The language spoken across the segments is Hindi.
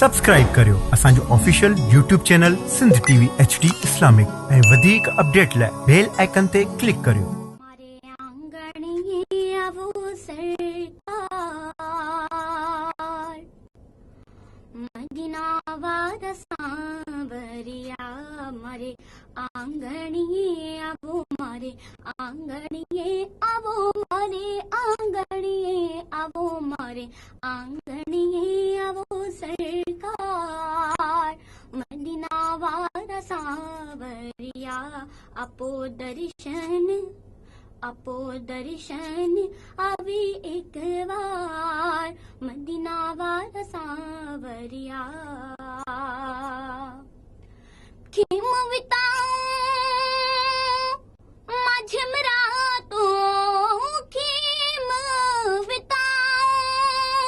सब्सक्राइब करियो असांजो official YouTube channel Sindh TV HD Islamic ऐं वधीक अपडेट लाइ बेल आइकन ते क्लिक करियो। मदीना वादा सांवरिया मारे आंगणिये आवो मारे आंगणिये आवो मारे आंगणिये आवो मारे आंगणिये आवो सरकार मदीना वादा सांवरिया अपो दर्शन अभी एक बार मदीना वाला सांवरिया खेम विताऊं माझे रातों खेम विताऊं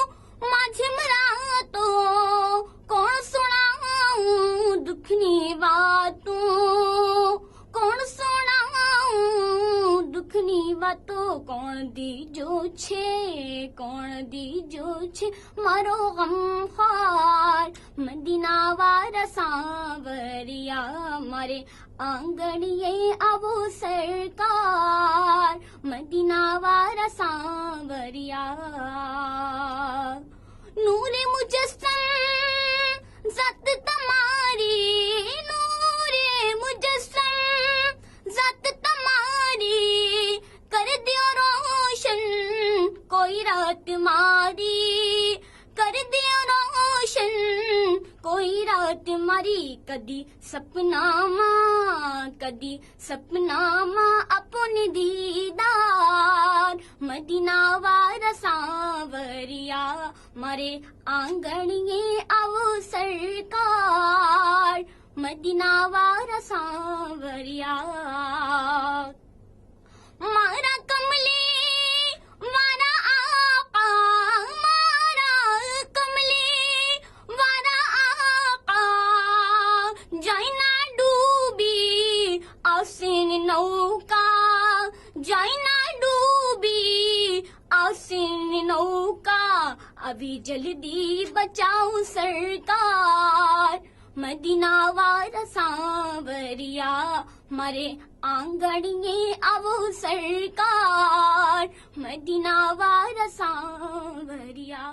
माझे रातों कौन सुनाऊं दुखनी बातों कौन सुनाऊं दुखनी बातों कौन दी जो छे मारो गमखार मदीना वाला सांवरिया मारे आंगणिये आवो सरकार मदीना वाला सांवरिया नूरे मुजस्सम ज़त तमारी नूरे मुजस्सम ज़त तमारी कर दियो रोशन कोई रात मारी कर दियो रोशन कोई रात मारी कदी सपना मां अपने दीदार मदीना वाला सांवरिया मारे आंगणिये आवो सरकार मदीना वाला सांवरिया मारा कमली मारा आका मारा कमली मारा आका जाइना डूबी आसिन नौका जाइना डूबी आसिन नौका अभी जल्दी बचाओ सरकार मदीना वाला सांवरिया मारे आंगणिये आवो सरकार मदीना वाला सांवरिया।